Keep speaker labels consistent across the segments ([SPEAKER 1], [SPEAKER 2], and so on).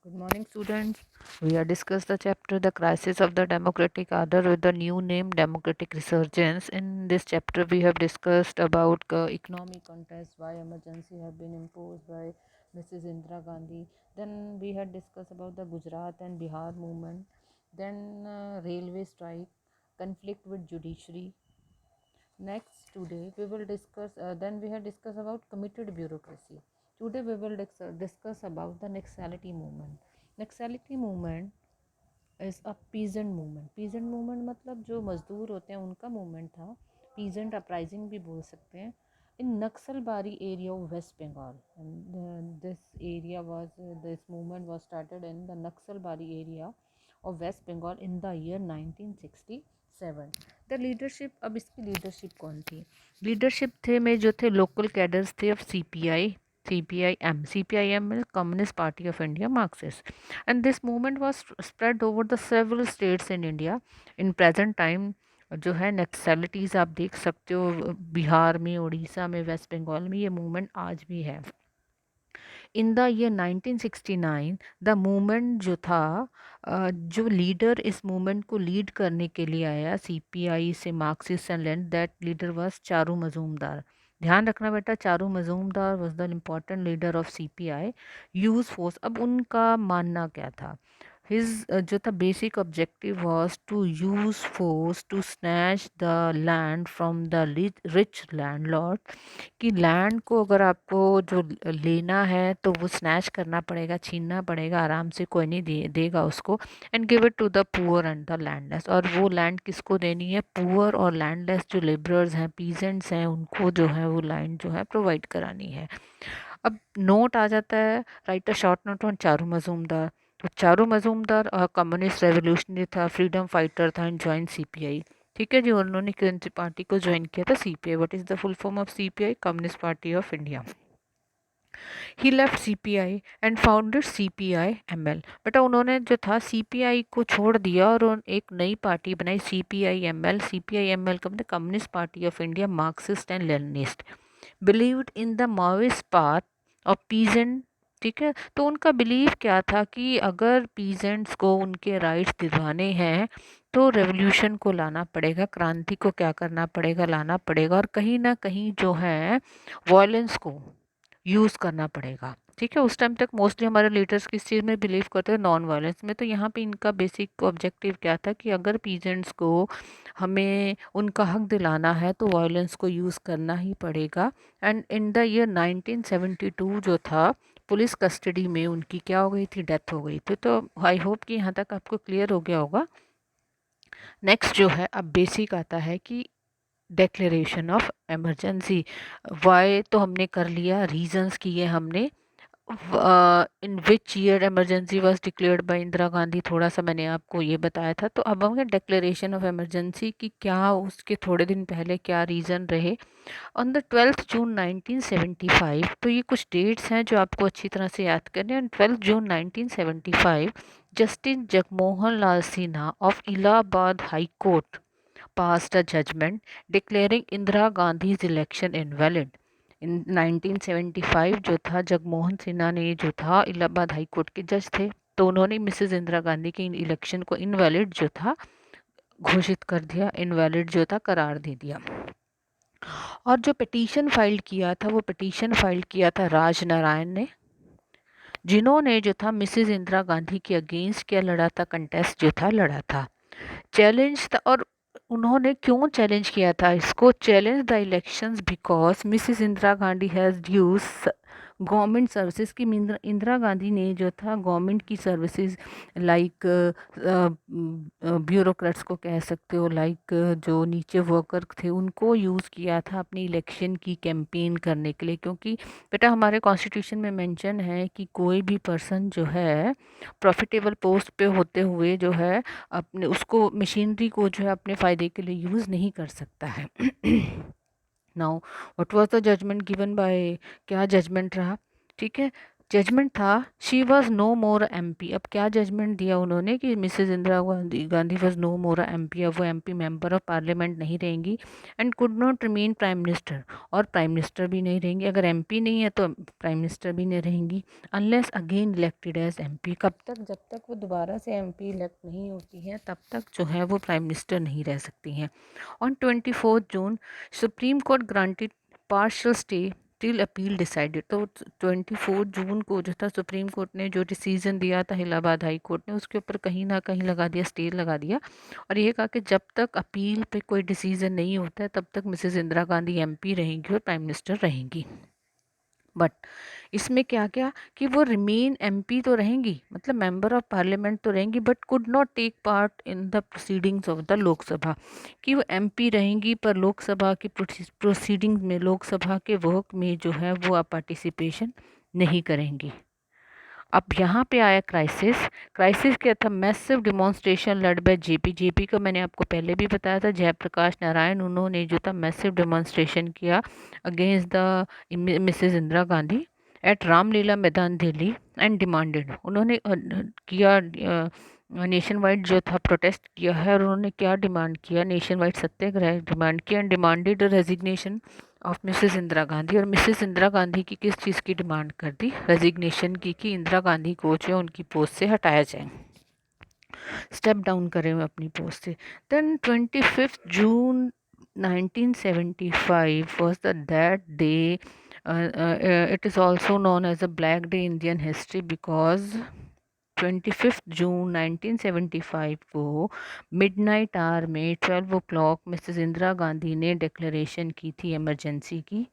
[SPEAKER 1] Good morning, students. We have discussed the chapter The Crisis of the Democratic Order with the new name Democratic Resurgence. In this chapter, we have discussed about economic contest, why emergency have been imposed by Mrs. Indira Gandhi. Then we had discussed about the Gujarat and Bihar movement. Then railway strike, conflict with judiciary. Next, today we will discuss. Then we have discussed about committed bureaucracy. Today we will discuss about the Naxality movement. Naxality movement is a peasant movement. Peasant movement मतलब जो मज़दूर होते हैं उनका movement था. Peasant uprising भी बोल सकते हैं. In Naxalbari area of West Bengal. This movement was started in the Naxalbari area of West Bengal in the year 1967. The leadership, अब इसकी लीडरशिप कौन थी? लीडरशिप थे में जो थे लोकल कैडर्स थे of CPIM Communist Party of India Marxist, and this movement was spread over the several states in India. In present time जो है नक्सलिटीज़ आप देख सकते हो बिहार में, उड़ीसा में, वेस्ट बंगाल में, ये मूवमेंट आज भी है. इन द ईयर 1969 द मूवमेंट जो था, जो लीडर इस मूवमेंट को लीड करने के लिए आया CPI से, Marxist and Lenin, that leader was Charu Majumdar. ध्यान रखना बेटा, Charu Majumdar was the important leader of CPI. Use force, अब उनका मानना क्या था? His जो था basic objective was to use force to snatch the land from the rich landlord. कि लैंड को अगर आपको जो लेना है तो वो स्नैच करना पड़ेगा, छीनना पड़ेगा, आराम से कोई नहीं देगा उसको. And give it to the poor and the landless. और वो लैंड किसको देनी है? पुअर और लैंडलेस जो लेबरर्स हैं, पीजेंट्स हैं, उनको जो है वो लैंड जो है प्रोवाइड करानी है. अब नोट आ जाता है, right a short note on Charu Majumdar. तो चारू मजूमदार कम्युनिस्ट रेवोल्यूशनरी था, फ्रीडम फाइटर था एंड ज्वाइन CPI. ठीक है जी, उन्होंने कौन सी पार्टी को ज्वाइन किया था? CPI. What is the full form of CPI? Communist party of India. He left CPI and founded CPI-ML. बेटा उन्होंने जो था CPI को छोड़ दिया और एक नई पार्टी बनाई CPI-ML. CPI-ML का मतलब communist party of India Marxist and Leninist. Believed in the Maoist path of peasant. ठीक है, तो उनका बिलीव क्या था कि अगर पीजेंट्स को उनके राइट्स दिलवाने हैं तो रेवोल्यूशन को लाना पड़ेगा, क्रांति को क्या करना पड़ेगा? लाना पड़ेगा. और कहीं ना कहीं जो है वॉयलेंस को यूज़ करना पड़ेगा. ठीक है, उस टाइम तक मोस्टली हमारे लीडर्स किस चीज़ में बिलीव करते हैं? नॉन वायलेंस में. तो यहाँ पे इनका बेसिक ऑब्जेक्टिव क्या था कि अगर पीजेंट्स को हमें उनका हक दिलाना है तो वायलेंस को यूज़ करना ही पड़ेगा. एंड इन द ईयर 1972 जो था, पुलिस कस्टडी में उनकी क्या हो गई थी? डेथ हो गई थी. तो आई होप कि यहाँ तक आपको क्लियर हो गया होगा. नेक्स्ट जो है अब बेसिक आता है कि डेक्लेरेशन ऑफ इमरजेंसी. वाई तो हमने कर लिया, रीजंस किए हमने. In which year emergency was declared by Indira Gandhi, थोड़ा सा मैंने आपको ये बताया था. तो अब हम डेक्लेरेशन ऑफ इमरजेंसी की क्या, उसके थोड़े दिन पहले क्या रीज़न रहे. ऑन द 12 जून 1975, तो ये कुछ डेट्स हैं जो आपको अच्छी तरह से याद करने हैं. On 12 June 1975 justice Jagmohan Lal Sinha of Allahabad high court passed a judgment declaring Indira Gandhi's election invalid. इन 1975 जो था, जगमोहन सिन्हा ने जो था इलाहाबाद हाई कोर्ट के जज थे, तो उन्होंने मिसेस इंदिरा गांधी के इलेक्शन को इनवैलिड जो था घोषित कर दिया, इनवैलिड जो था करार दे दिया. और जो पिटीशन फाइल किया था, वो पिटीशन फाइल किया था राज नारायण ने, जिन्होंने जो था मिसेस इंदिरा गांधी के अगेंस्ट क्या लड़ा था? कंटेस्ट जो था लड़ा था, चैलेंज था. और उन्होंने क्यों चैलेंज किया था इसको? Challenge the elections because Mrs Indira Gandhi has use government services. की इंदिरा गांधी ने जो था गवर्नमेंट की सर्विसेज, लाइक ब्यूरोक्रेट्स को कह सकते हो, लाइक जो नीचे वर्कर थे उनको यूज़ किया था अपनी इलेक्शन की कैंपेन करने के लिए. क्योंकि बेटा हमारे कॉन्स्टिट्यूशन में मेंशन है कि कोई भी पर्सन जो है प्रॉफिटेबल पोस्ट पे होते हुए जो है अपने उसको मशीनरी को जो है अपने फ़ायदे के लिए यूज़ नहीं कर सकता है. Now what was the judgement given by, क्या जजमेंट रहा? ठीक है, जजमेंट था she was no more MP. अब क्या जजमेंट दिया उन्होंने कि Mrs Indira Gandhi was no more MP, अब वो एमपी मेंबर ऑफ पार्लियामेंट नहीं रहेंगी and could not remain prime minister, और प्राइम मिनिस्टर भी नहीं रहेंगी। अगर एमपी नहीं है तो प्राइम मिनिस्टर भी नहीं रहेंगी unless again elected as MP. कब तक? जब तक वो दोबारा से एमपी इलेक्ट नहीं होती हैं तब तक जो है वो प्राइम मिनिस्टर नहीं रह सकती हैं। On 24 June supreme court granted partial stay till appeal decided. तो 24 जून को जो था सुप्रीम कोर्ट ने जो डिसीजन दिया था इलाहाबाद हाई कोर्ट ने उसके ऊपर कहीं ना कहीं लगा दिया, स्टे लगा दिया, और ये कहा कि जब तक अपील पे कोई डिसीजन नहीं होता है तब तक मिसेस इंदिरा गांधी एमपी रहेंगी और प्राइम मिनिस्टर रहेंगी। बट इसमें क्या क्या कि वो रिमेन एमपी तो रहेंगी, मतलब मेंबर ऑफ पार्लियामेंट तो रहेंगी, but could not take part in the proceedings of the Lok Sabha. कि वो एमपी रहेंगी पर लोकसभा की प्रोसीडिंग्स में, लोकसभा के वर्क में जो है वो आप पार्टिसिपेशन नहीं करेंगी। अब यहाँ पे आया क्राइसिस। क्राइसिस क्या था? मैसिव डिमॉन्स्ट्रेशन लड़ बाय जेपी। जेपी का मैंने आपको पहले भी बताया था, जयप्रकाश नारायण, उन्होंने जो था मैसिव डिमॉन्स्ट्रेशन किया against the Mrs Indira Gandhi at Ramlila Maidan Delhi and demanded, उन्होंने किया नेशन वाइड जो था प्रोटेस्ट किया है, और उन्होंने क्या डिमांड किया? नेशन वाइड सत्याग्रह डिमांड किया and demanded resignation of Mrs Indira Gandhi. और मिसेस इंदिरा गांधी की किस चीज़ की डिमांड कर दी? रेजिग्नेशन की, कि इंदिरा गांधी को जो उनकी पोस्ट से हटाया जाए, स्टेप डाउन करें वो अपनी पोस्ट से। Then 25 June 1975 was the that day. It is also known as a black day in Indian history because 25 June 1975 को मिडनाइट आवर में 12 o'clock मिसेस इंदिरा गांधी ने डिक्लेरेशन की थी इमरजेंसी की।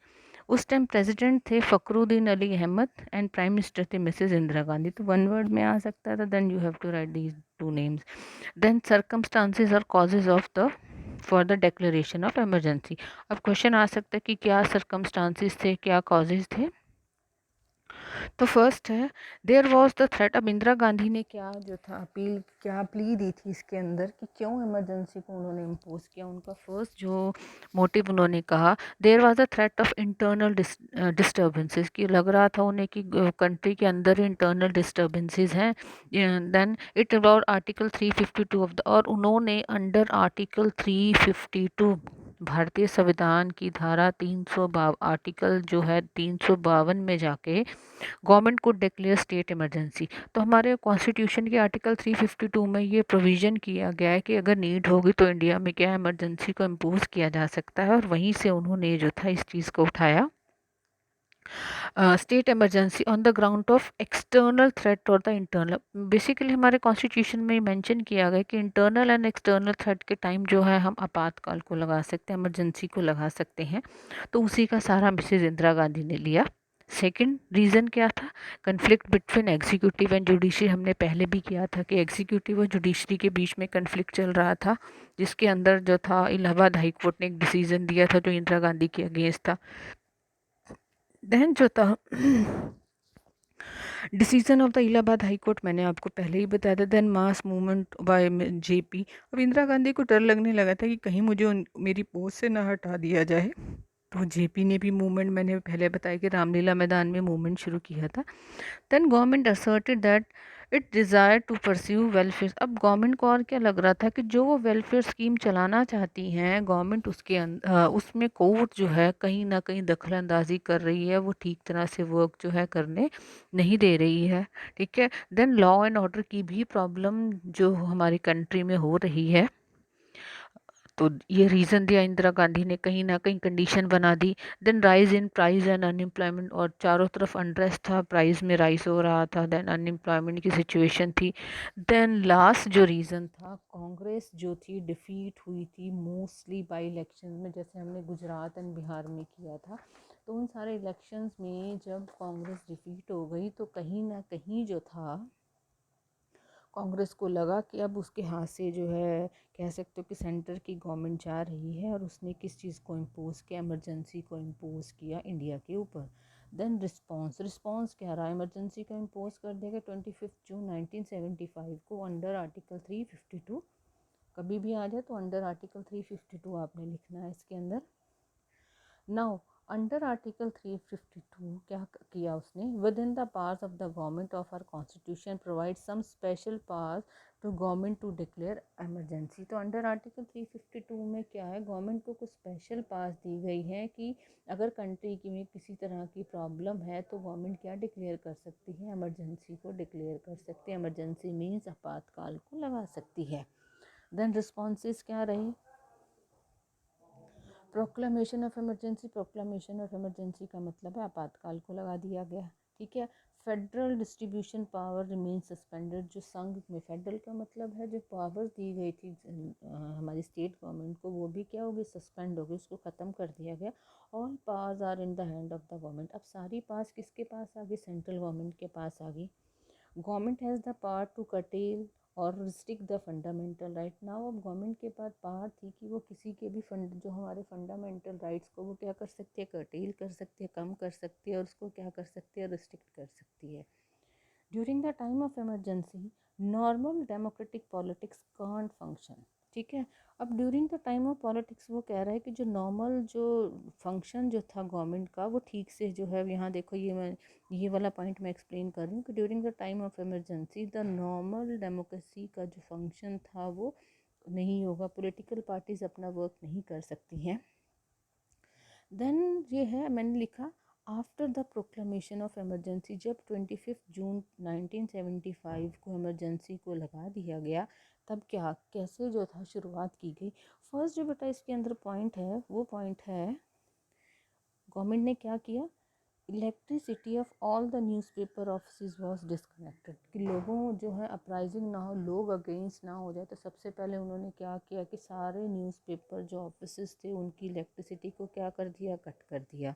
[SPEAKER 1] उस टाइम प्रेसिडेंट थे Fakhruddin Ali Ahmed and prime minister थे मिसेस इंदिरा गांधी। तो वन वर्ड में आ सकता था, then you have to write these two names. Then circumstances और causes of the for the declaration of emergency. अब क्वेश्चन आ सकता है कि क्या सर्कमस्टांसेस थे, क्या कॉजेज थे। तो फर्स्ट है देयर वाज द थ्रेट। अब इंदिरा गांधी ने क्या जो था अपील, क्या प्ली दी थी इसके अंदर कि क्यों इमरजेंसी को उन्होंने इम्पोज किया। उनका फर्स्ट जो मोटिव उन्होंने कहा, there was the threat of internal disturbances, कि लग रहा था उन्हें कि कंट्री के अंदर इंटरनल डिस्टर्बेंसेस हैं। Then it about article 352 of the, और उन्होंने अंडर आर्टिकल 352 भारतीय संविधान की धारा 352 आर्टिकल जो है 352 में जाके गवर्नमेंट को डिक्लेयर स्टेट इमरजेंसी। तो हमारे कॉन्स्टिट्यूशन के आर्टिकल 352 में ये प्रोविज़न किया गया है कि अगर नीड होगी तो इंडिया में क्या इमरजेंसी को इम्पोज किया जा सकता है, और वहीं से उन्होंने जो था इस चीज़ को उठाया, state emergency on the ground of external threat और द इंटरनल। बेसिकली हमारे कॉन्स्टिट्यूशन में मेंशन किया गया कि इंटरनल एंड एक्सटर्नल थ्रेट के टाइम जो है हम आपातकाल को लगा सकते हैं, इमरजेंसी को लगा सकते हैं। तो उसी का सारा मिसेज इंदिरा गांधी ने लिया। सेकंड रीज़न क्या था? Conflict between executive and judiciary. हमने पहले भी किया था कि एग्जीक्यूटिव और जुडिशरी के बीच में कन्फ्लिक्ट चल रहा था, जिसके अंदर जो था इलाहाबाद हाई कोर्ट ने एक डिसीजन दिया था जो इंदिरा गांधी के अगेंस्ट था। देन जो था decision of the Allahabad high court मैंने आपको पहले ही बताया था। Then mass movement by JP. अब इंदिरा गांधी को डर लगने लगा था कि कहीं मुझे मेरी पोस्ट से ना हटा दिया जाए, तो जेपी ने भी मूवमेंट, मैंने पहले बताया कि रामलीला मैदान में मूवमेंट शुरू किया था। Then government asserted that it desire to pursue welfare. अब गवर्नमेंट को और क्या लग रहा था कि जो वो वेलफेयर स्कीम चलाना चाहती हैं गवर्नमेंट, उसके उसमें कोर्ट जो है कहीं ना कहीं दखल अंदाजी कर रही है, वो ठीक तरह से वर्क जो है करने नहीं दे रही है। ठीक है। देन लॉ एंड ऑर्डर की भी प्रॉब्लम जो हमारी कंट्री में हो रही है, तो ये रीज़न दिया इंदिरा गांधी ने, कहीं ना कहीं कंडीशन बना दी। Then rise in price and unemployment, और चारों तरफ अनरेस्ट था, प्राइस में राइज हो रहा था, देन अनएम्प्लॉयमेंट की सिचुएशन थी। देन लास्ट जो रीज़न था, कांग्रेस जो थी डिफीट हुई थी मोस्टली बाई इलेक्शन में, जैसे हमने गुजरात एंड बिहार में किया था। तो उन सारे इलेक्शंस में जब कांग्रेस डिफीट हो गई तो कहीं ना कहीं जो था कांग्रेस को लगा कि अब उसके हाथ से जो है, कह सकते हो कि सेंटर की गवर्नमेंट जा रही है, और उसने किस चीज़ को इम्पोज किया? इमरजेंसी को इम्पोज किया इंडिया के ऊपर। देन रिस्पॉन्स क्या रहा? इमरजेंसी को इम्पोज कर देगा 25 जून 1975 को अंडर आर्टिकल 352। कभी भी आ जाए तो अंडर आर्टिकल 352 आपने लिखना है इसके अंदर। नाउ अंडर आर्टिकल 352 क्या किया उसने, with in the powers of the government of our constitution provide some special powers to government to declare emergency. तो अंडर आर्टिकल 352 में क्या है, गवर्नमेंट को कुछ स्पेशल पावर्स दी गई हैं कि अगर कंट्री की में किसी तरह की प्रॉब्लम है तो गवर्नमेंट क्या डिक्लेयर कर सकती है, एमरजेंसी को डिक्लेयर कर सकती है। एमरजेंसी मीन्स आपातकाल को लगा सकती है। देन रिस्पॉन्सेज क्या रहे, proclamation of emergency. Proclamation of emergency का मतलब है आपातकाल को लगा दिया गया, ठीक है। Federal distribution power remain suspended. जो संघ में फेडरल का मतलब है जो पावर दी गई थी हमारी स्टेट गवर्नमेंट को, वो भी क्या हो गई, सस्पेंड हो गई, उसको ख़त्म कर दिया गया। All powers are in the hand of the government. अब सारी पावर्स किसके पास आ गई, सेंट्रल गवर्नमेंट के पास आ गई। Government has the power to curtail और restrict the fundamental right. Now अब गवर्नमेंट के पास पावर थी कि वो किसी के भी फंड जो हमारे फंडामेंटल राइट्स को वो क्या कर सकती है, कर्टेल कर सकती है, कम कर सकती है, और उसको क्या कर सकती है, रिस्ट्रिक्ट कर सकती है। During the time of emergency normal democratic politics can't function, ठीक है। अब during the time of politics वो कह रहा है कि जो नॉर्मल जो फंक्शन जो था गवर्नमेंट का वो ठीक से जो है, यहाँ देखो ये वाला पॉइंट मैं एक्सप्लेन कर रही हूँ कि during the time of emergency the normal democracy का जो फंक्शन था वो नहीं होगा, पॉलिटिकल पार्टीज अपना वर्क नहीं कर सकती हैं। देन ये है मैंने लिखा after the proclamation of emergency, जब 25 जून 1975 को इमरजेंसी को लगा दिया गया, तब क्या कैसे जो था शुरुआत की गई। फर्स्ट जो बेटा इसके अंदर पॉइंट है वो पॉइंट है गवर्नमेंट ने क्या किया, elasticity of all the newspaper office was disconnected, कि लोगों जो है अपराइजिंग ना हो, लोग अगेंस्ट ना हो जाए, तो सबसे पहले उन्होंने क्या किया कि सारे न्यूज़पेपर जो ऑफिस थे उनकी इलेक्ट्रिसिटी को क्या कर दिया, कट कर दिया।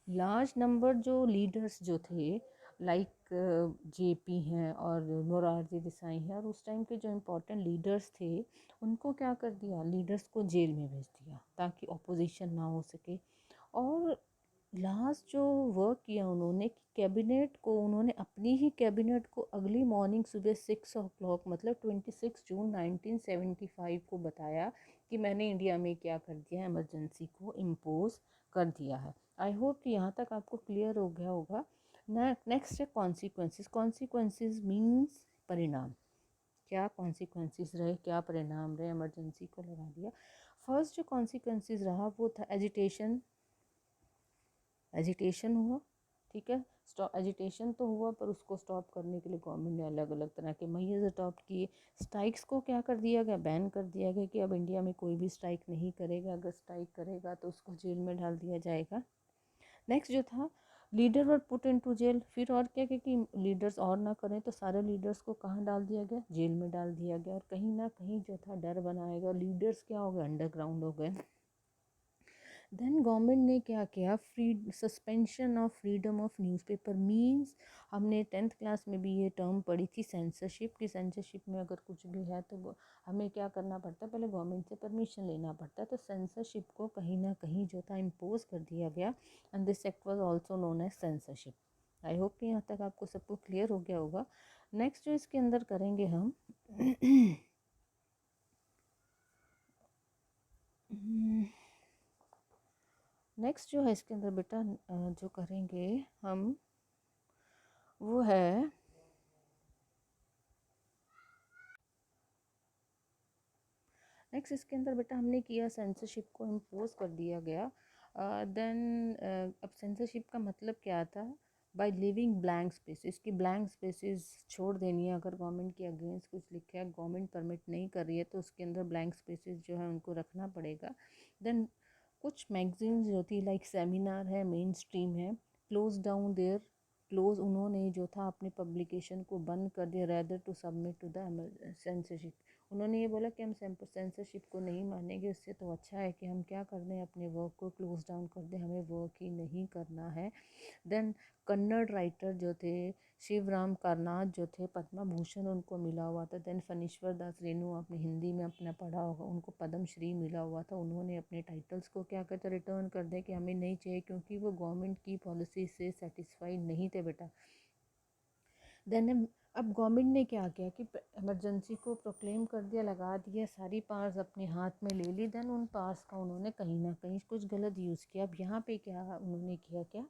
[SPEAKER 1] लार्ज नंबर जो लीडर्स जो थे लाइक जेपी हैं और मोरारजी देसाई हैं, और उस टाइम के जो इम्पोर्टेंट लीडर्स थे उनको क्या कर दिया, लीडर्स को जेल में भेज दिया ताकि अपोजिशन ना हो सके। और लास्ट जो वर्क किया उन्होंने कि कैबिनेट को, उन्होंने अपनी ही कैबिनेट को अगली मॉर्निंग सुबह 6 o'clock मतलब 26 जून 1975 को बताया कि मैंने इंडिया में क्या कर दिया, इमरजेंसी को इम्पोज कर दिया है। आई होप कि यहाँ तक आपको क्लियर हो गया होगा। नेक्स्ट है कॉन्सिक्वेंसेस। कॉन्सिक्वेंसेस मीन्स परिणाम, क्या कॉन्सिक्वेंसेस रहे, क्या परिणाम रहे, इमरजेंसी को लगा दिया। फर्स्ट जो कॉन्सिक्वेंसेस रहा वो था एजिटेशन, एजिटेशन हुआ, ठीक है। स्टॉप एजिटेशन तो हुआ पर उसको स्टॉप करने के लिए गवर्नमेंट ने अलग अलग तरह के मेजर्स अडॉप्ट किए। स्ट्राइक्स को क्या कर दिया गया, बैन कर दिया गया कि अब इंडिया में कोई भी स्ट्राइक नहीं करेगा, अगर स्ट्राइक करेगा तो उसको जेल में डाल दिया जाएगा। नेक्स्ट जो था leader were put into jail, फिर और क्या कि लीडर्स और ना करें तो सारे लीडर्स को कहाँ डाल दिया गया, जेल में डाल दिया गया। और कहीं ना कहीं जो था डर बनाएगा, लीडर्स क्या हो गए, अंडरग्राउंड हो गए। देन गवर्नमेंट ने क्या किया, free suspension of freedom of newspaper means, हमने 10th क्लास में भी ये टर्म पढ़ी थी सेंसरशिप की। सेंसरशिप में अगर कुछ भी है तो हमें क्या करना पड़ता है, पहले गवर्नमेंट से परमिशन लेना पड़ता है। तो सेंसरशिप को कहीं ना कहीं जो था इम्पोज कर दिया गया, and this act was also known as censorship. I hope कि यहाँ तक आपको सबको क्लियर हो गया होगा। नेक्स्ट जो इसके अंदर करेंगे हम नेक्स्ट जो है इसके अंदर बेटा जो करेंगे हम वो है नेक्स्ट इसके अंदर बेटा हमने किया सेंसरशिप को इम्पोज कर दिया गया। देन अब सेंसरशिप का मतलब क्या था, बाय लिविंग ब्लैंक स्पेसेस, की ब्लैंक स्पेसेस छोड़ देनी है। अगर गवर्नमेंट के अगेंस्ट कुछ लिखा है, गवर्नमेंट परमिट नहीं कर रही है तो उसके अंदर ब्लैंक स्पेसेस जो है उनको रखना पड़ेगा। देन कुछ मैगजीन्स जो थी लाइक सेमिनार है, मेन स्ट्रीम है, क्लोज डाउन देयर, क्लोज उन्होंने जो था अपने पब्लिकेशन को बंद कर दिया, rather to submit to the censorship. उन्होंने ये बोला कि हम सेंसरशिप को नहीं मानेंगे, उससे तो अच्छा है कि हम क्या कर दें, अपने वर्क को क्लोज डाउन कर दें, हमें वर्क ही नहीं करना है। देन कन्नड़ राइटर जो थे शिवराम कारनाथ जो थे, पद्म भूषण उनको मिला हुआ था। देन फणीश्वर दास रेणु, आपने हिंदी में अपना पढ़ा होगा, उनको पद्म श्री मिला हुआ था। उन्होंने अपने टाइटल्स को क्या करते, रिटर्न कर दें कि हमें नहीं चाहिए, क्योंकि वो गवर्नमेंट की पॉलिसी से सेटिस्फाइड नहीं थे बेटा। देन अब गवर्नमेंट ने क्या किया कि इमरजेंसी को प्रोक्लेम कर दिया, लगा दिया, सारी पावर्स अपने हाथ में ले ली। देन उन पावर्स का उन्होंने कहीं ना कहीं कुछ गलत यूज़ किया। अब यहाँ पे क्या उन्होंने किया, क्या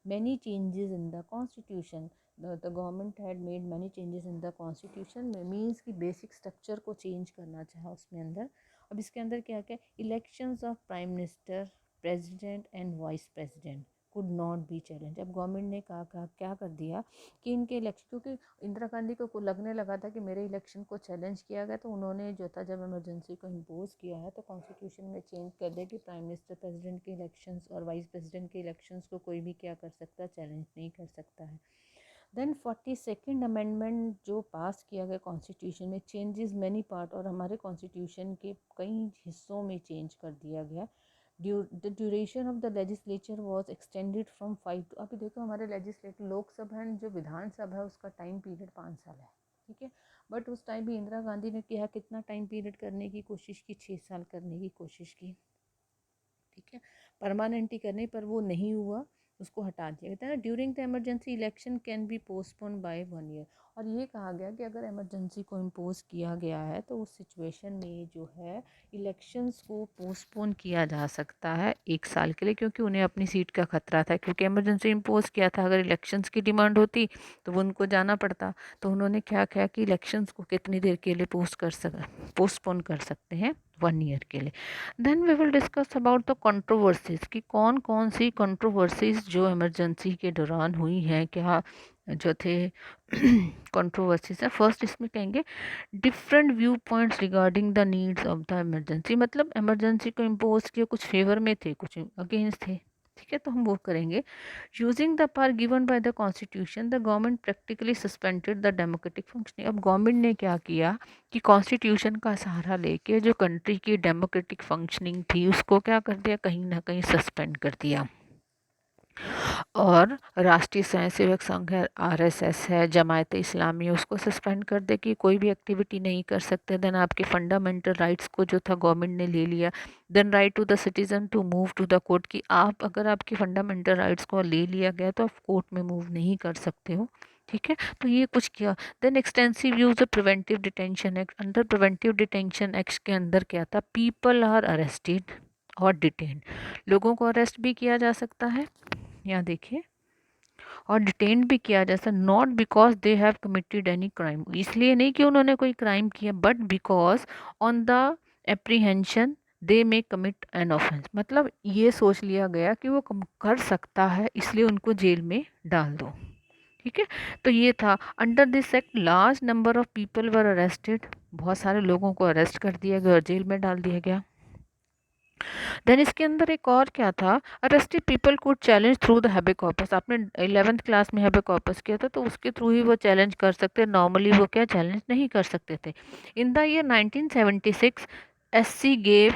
[SPEAKER 1] many changes in the constitution, the government had made many changes in the constitution, means कि बेसिक स्ट्रक्चर को चेंज करना चाहा उसमें अंदर। अब इसके अंदर क्या क्या, elections of prime minister, president and vice president could not be challenge. अब गवर्नमेंट ने कहा क्या कर दिया कि इनके इलेक्शन, क्योंकि इंदिरा गांधी को लगने लगा था कि मेरे इलेक्शन को चैलेंज किया गया, तो उन्होंने जो था जब इमरजेंसी को इम्पोज किया है तो कॉन्स्टिट्यूशन में चेंज कर दिया कि प्राइम मिनिस्टर, प्रेसिडेंट के इलेक्शंस और वाइस प्रेसिडेंट के इलेक्शंस को कोई भी क्या कर सकता है, चैलेंज नहीं कर सकता है। देन 42nd अमेंडमेंट जो पास किया गया कॉन्स्टिट्यूशन में, चेंजेस मैनी पार्ट, और हमारे कॉन्स्टिट्यूशन के कई हिस्सों में चेंज कर दिया गया। The duration of the legislature was extended from 5 to, अभी देखो हमारे लेजिस्लेटिव लोकसभा जो विधानसभा है उसका टाइम पीरियड 5 साल है, ठीक है। बट उस टाइम भी इंदिरा गांधी ने किया कितना टाइम पीरियड करने की कोशिश की, 6 साल करने की कोशिश की, ठीक है, परमानेंट ही करने पर वो नहीं हुआ, उसको हटा दिया गया था। During the emergency election can be postpone by 1 year, और ये कहा गया कि अगर इमरजेंसी को इम्पोज किया गया है तो उस सिचुएशन में जो है इलेक्शंस को पोस्टपोन किया जा सकता है 1 साल के लिए, क्योंकि उन्हें अपनी सीट का खतरा था, क्योंकि इमरजेंसी इम्पोज किया था, अगर इलेक्शंस की डिमांड होती तो वो उनको जाना पड़ता। तो उन्होंने क्या किया कि इलेक्शंस को कितनी देर के लिए पोस्टपोन कर सकते हैं, 1 ईयर के लिए। Then we will discuss about the controversies कि कौन कौन सी कंट्रोवर्सीज जो इमरजेंसी के दौरान हुई हैं, क्या जो थे कंट्रोवर्सीज है। फर्स्ट इसमें कहेंगे different view points regarding the needs of the emergency, मतलब इमरजेंसी को इम्पोज किया, कुछ फेवर में थे, कुछ अगेंस्ट थे, ठीक है, तो हम वो करेंगे। Using the power given by the constitution, the government practically suspended the democratic functioning. अब गवर्नमेंट ने क्या किया कि कॉन्स्टिट्यूशन का सहारा लेके जो कंट्री की डेमोक्रेटिक फंक्शनिंग थी उसको क्या कर दिया, कहीं ना कहीं सस्पेंड कर दिया। और राष्ट्रीय स्वयंसेवक संघ है, आरएसएस है, जमायत इस्लामी, उसको सस्पेंड कर दे कि कोई भी एक्टिविटी नहीं कर सकते। देन आपके फंडामेंटल राइट्स को जो था गवर्नमेंट ने ले लिया। Then right to the citizen to move to the court, कि आप अगर आपके फंडामेंटल राइट्स को ले लिया गया तो आप कोर्ट में मूव नहीं कर सकते हो, ठीक है, तो ये कुछ किया। Then extensive use of preventive detention act, under preventive detention act के अंदर क्या था, पीपल आर अरेस्टेड और डिटेन, लोगों को अरेस्ट भी किया जा सकता है, यहाँ देखिए, और डिटेन भी किया जा सकता, not because they have committed any crime, इसलिए नहीं कि उन्होंने कोई क्राइम किया, but because on the apprehension they may commit an offence, मतलब ये सोच लिया गया कि वो कर सकता है, इसलिए उनको जेल में डाल दो, ठीक है। तो ये था under this act large number of people were arrested, बहुत सारे लोगों को अरेस्ट कर दिया गया और जेल में डाल दिया गया। देन इसके अंदर एक और क्या था, arrested people could challenge through the हैबे कॉर्पस, आपने 11th क्लास में हैबे कॉर्पस किया था, तो उसके थ्रू ही वो चैलेंज कर सकते, नॉर्मली वो क्या चैलेंज नहीं कर सकते थे। In the year 1976 SC gave,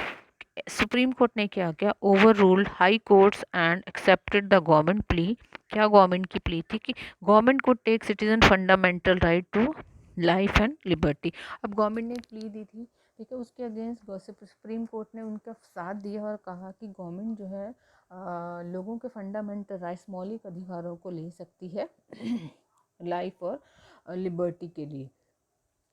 [SPEAKER 1] supreme court ने क्या किया, overruled high courts and accepted the government plea, क्या गवर्नमेंट की प्ली थी कि गवर्नमेंट को take citizen fundamental right to life and liberty. अब गवर्नमेंट ने प्ली दी थी, ठीक है, उसके अगेंस्ट सुप्रीम कोर्ट ने उनका साथ दिया और कहा कि गवर्नमेंट जो है लोगों के फंडामेंटल राइट्स, मौलिक अधिकारों को ले सकती है लाइफ और लिबर्टी के लिए।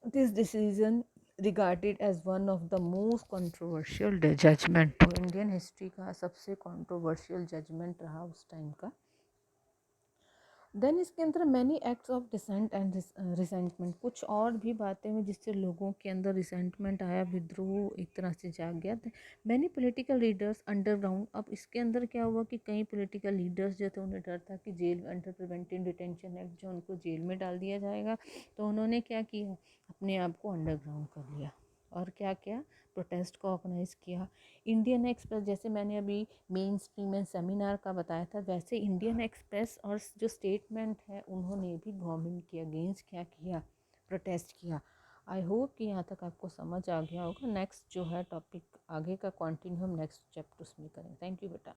[SPEAKER 1] This decision regarded as one of the most controversial judgement, तो इंडियन हिस्ट्री का सबसे कंट्रोवर्शियल जजमेंट रहा उस टाइम का। देन इसके अंदर many acts of dissent and resentment, कुछ और भी बातें हुई जिससे लोगों के अंदर रिसेंटमेंट आया, विद्रोह एक तरह से जाग गया। मैनी पॉलिटिकल लीडर्स अंडरग्राउंड, अब इसके अंदर क्या हुआ कि कई पॉलिटिकल लीडर्स जो थे उन्हें डर था कि jail, under preventive detention act जो उनको जेल में डाल दिया जाएगा, तो उन्होंने क्या किया, अपने आप को अंडरग्राउंड कर लिया और क्या क्या प्रोटेस्ट को ऑर्गेनाइज किया। इंडियन एक्सप्रेस, जैसे मैंने अभी मेन स्ट्रीम में सेमिनार का बताया था, वैसे इंडियन एक्सप्रेस और जो स्टेटमेंट है उन्होंने भी गवर्नमेंट के अगेंस्ट क्या किया, प्रोटेस्ट किया। आई होप कि यहाँ तक आपको समझ आ गया होगा। नेक्स्ट जो है टॉपिक आगे का कंटिन्यू हम नेक्स्ट चैप्टर्स में करें। थैंक यू बेटा।